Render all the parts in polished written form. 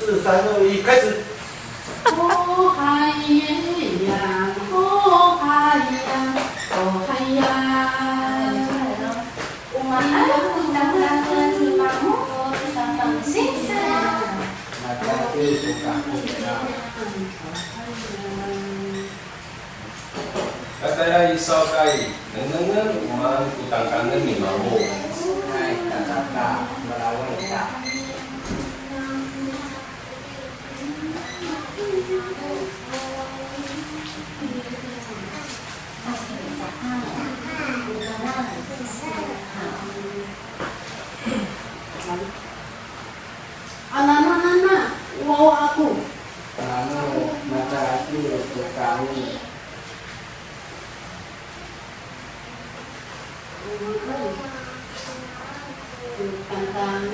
4、3、2、1，开始。哦嗨呀，哦嗨呀，哦嗨呀。Umahan tantangan imamu tentang siksa. Hati-hati suka kuda. Katanya Isau kai, nengen umahan kutang kangen imamu. Hai kata-kata melawan tak. Anak-anak, wow aku. Kamu mata hati untuk kamu. Tentang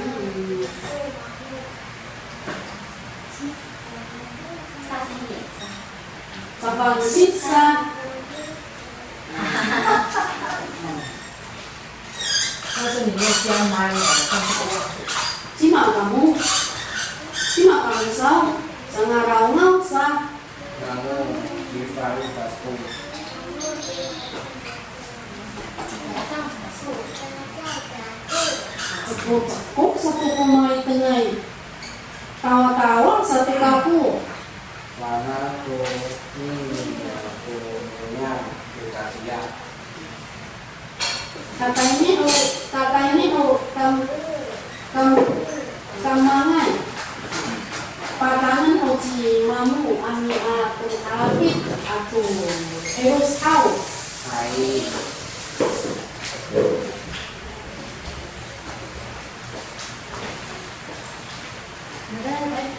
sabang siksa. Cima kamu sao, sangarau ngau sa. Kamu difaru pasku. Kok satu pemain tengah tawa-tawa satu kaku. Karena aku ini aku punya dikasih. Kata ini kamangan padangan uji mamu ami aku abid aku terus tahu. Hai.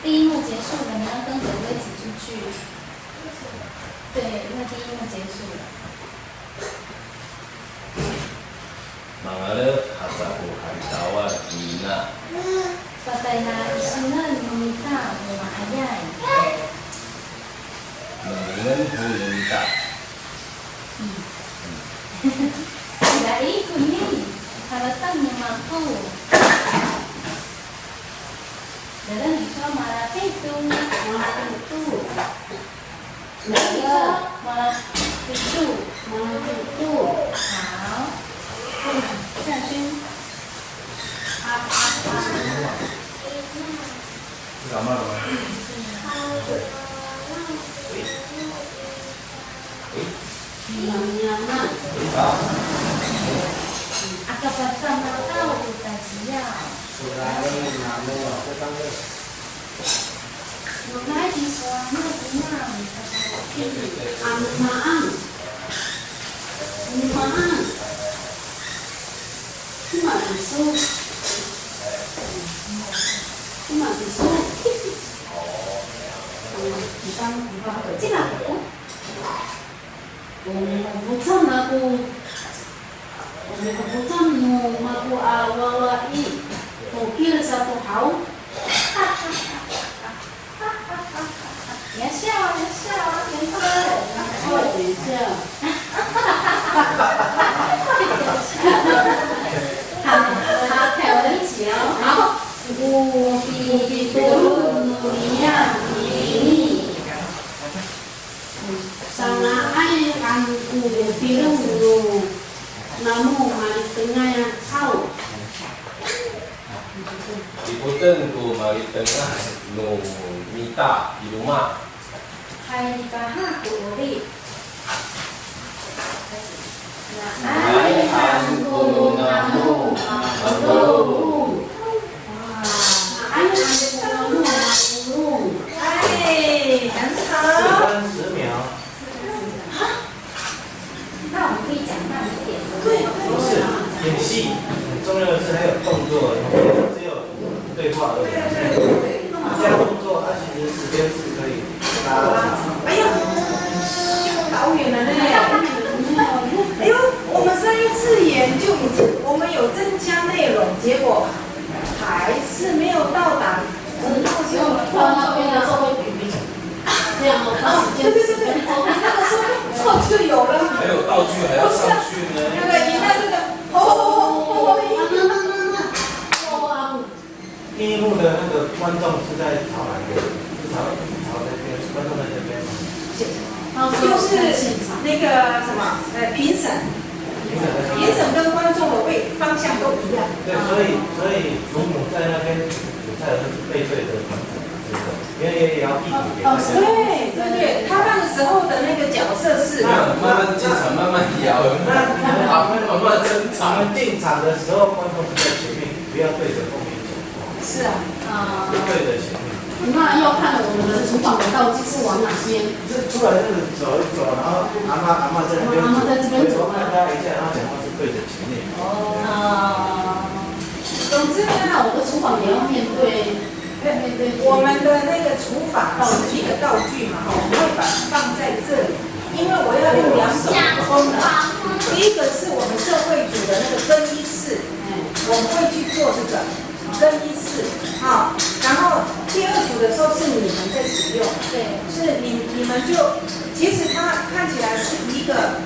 第一幕结束了，你要跟着我一起出去。对，因为第一幕结束了。 Mangalah hasaku haritawa Nina. Patay na isinan minta lumayan. Nengen hulunta. Dari kuning haratan yang mampu. Dalam bisa marah itu, marah itu. Bisa marah itu, marah itu. Hảo. 下去。干嘛了？Nyaman. Agak pasang tahu kita dia. Surai namu aku panggil. Mulai di suami rumah. Amaan. Cuma bisu. Cina aku. Keputusan aku. Keputusan mau awalai. Mungkin satu hal. Ya笑，天分。等一下。他陪我一起哦。好。Bukit dunia ini sangat air aku biru namun mari tengah yang tahu. Ikutan ku mari tengah nu mita di rumah. Hai dikahak uri. Hai aku namu aku. 10秒。那我们可以讲慢一点。对，不是演戏很重要的是还有动作，只有对话而已。加动作，它其实时间是可以拉长。哎呀，导远了呢。哎呦，我们上一次演就已经我们有增加内容，结果还是没有到达。到那边的时候会比这样哦，对，那个时候就有了。还有道具还要上去呢。那个演到这个，第一幕的那个观众是在草兰是那个什么评审，评审跟观众的方向都一样。对，所以祖母在那边煮菜的时候是背对着观众，因为也要避免给大家。对，他那个时候的那个角色是慢慢进场，慢慢摇，慢慢增长。我们进场的时候，观众是在前面，不要对着后面走。是啊，就对着前面。那要看我们的厨房的道具是往哪边。就是出来就是走一走，然后阿嬷在那边，阿嬷在这边走，看他一下，然后讲话是对着前面。总之呢，我的厨房也要面对。我们的那个厨房是一个道具嘛，我会把它放在这里，因为我要用2种功能。第一个是我们社会组的那个更衣室，我们会去做这个更衣室，好，然后第2组的时候是你们在使用，对，是你们就，其实它看起来是一个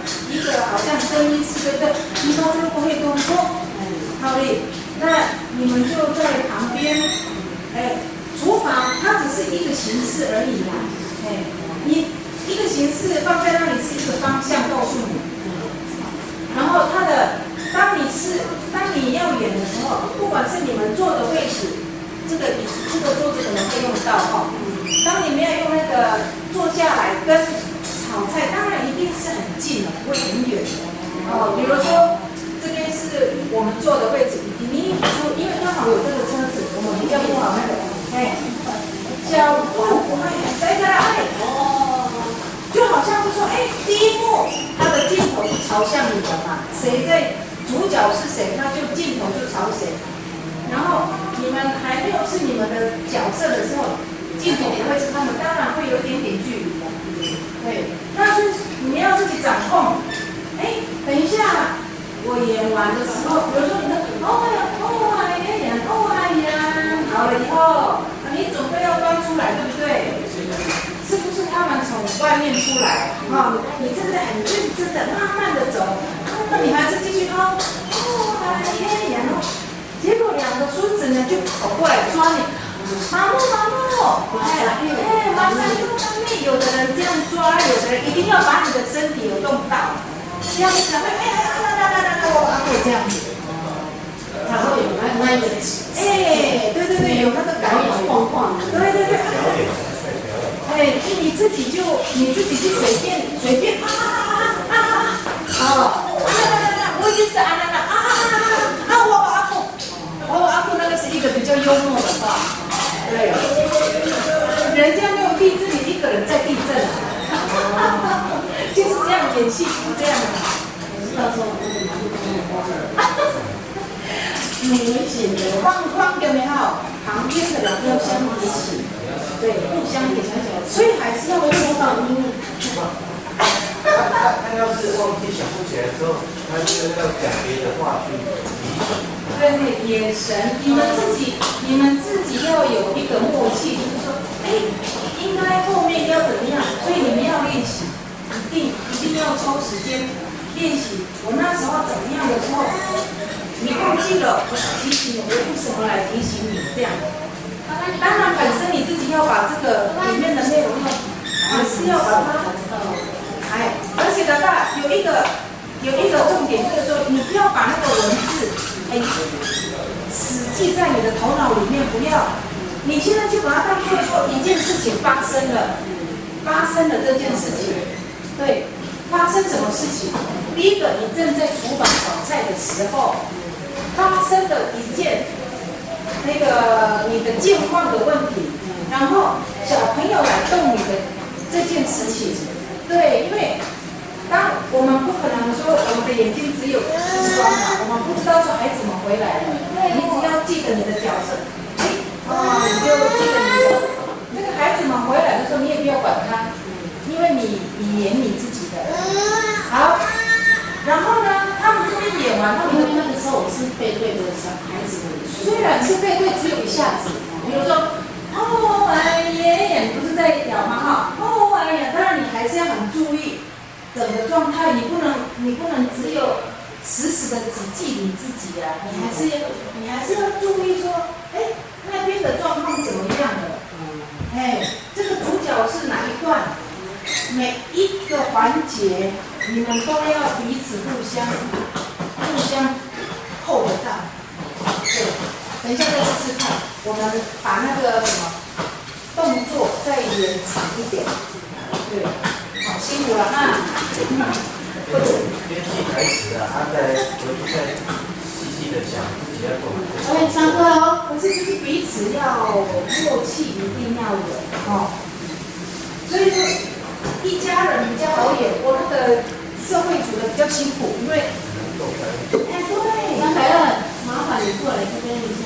好像更衣室，对不对？你们这个不会多说，好嘞，那你们就在旁边。厨房它只是一个形式而已啦，你一个形式放在那里是一个方向告诉你，然后当你要演的时候，不管是你们坐的位置，这个椅子、这个桌子可能会用到哈，当你们要用那个坐下来跟炒菜，当然一定是很近的，不会很远的哦。比如说这边是我们坐的位置，你因为刚好有这个车子，我们比较不好那个。小布在这里，就好像是说，第一幕他的镜头是朝向你的嘛，谁在主角是谁，他就镜头就朝谁。然后你们还没有是你们的角色的时候，镜头也会是他们，当然会有一点点距离的。对，但是你们要自己掌控。等一下，我演完的时候，比如说你的好了以后，你准备要端出来，对不对？是不是他们从外面出来？你正在很认真的、慢慢的走，那你还是继续然后结果2个孙子呢就跑过来抓你，马木，马上就当面，有的人这样抓，有的人一定要把你的身体有动到，这样才会我这样子。他会有那一个，对，有那个感觉晃晃的，对，你自己就随便我已经是我阿布那个是一个比较幽默的话，对，人家没有地震，你一个人在地震，就是这样演戏，这样的，到时候我们拿去跟我包很危险的，框有没有？旁边的人要相叠起，对，互相叠起来，所以还是要说到音。他要是忘记想不起来的时候，他就要讲别的话去提醒。对，眼神，你们自己要有一个默契，就是说，应该后面要怎么样，所以你们要练习，一定要抽时间练习。我那时候怎么样的时候。你忘记了，我提醒你，我用什么来提醒你？这样，当然本身你自己要把这个里面的内容还是要把它，而且的话有一个重点就是说，你不要把那个文字，死记在你的头脑里面，不要，你现在就把它当做说一件事情发生了这件事情，对，发生什么事情？第一个，你正在厨房炒菜的时候。发生的一件你的健康的问题，然后小朋友来动你的这件事情，对，因为当我们不可能说我们的眼睛只有一双嘛，我们不知道说孩子们回来了，你只要记得你的角色，你就记得那个孩子们回来的时候，你也不要管他，因为你演你自己的，好。然后呢，他们这边演完，因为那个时候我是背对着小孩子的，虽然是背对，只有一下子，比如说，不是在聊嘛当然你还是要很注意整个状态，你不能只有死的只记你自己啊，你还是要注意说，那边的状况怎么样了，这个主角是哪一段？每一个环节，你们都要彼此互相扣得到。对，等一下再试试看，我们把那个什么动作再延长一点。对，好，辛苦了啊。编辑台词啊，他在回去再细细的讲自己要做哪些。我上课哦，可是就是彼此要默契，一定要有哦。所以说，一家人比较好演，我那个社会组的比较辛苦，因为，哎对，张凯乐，麻烦你过来这边一下。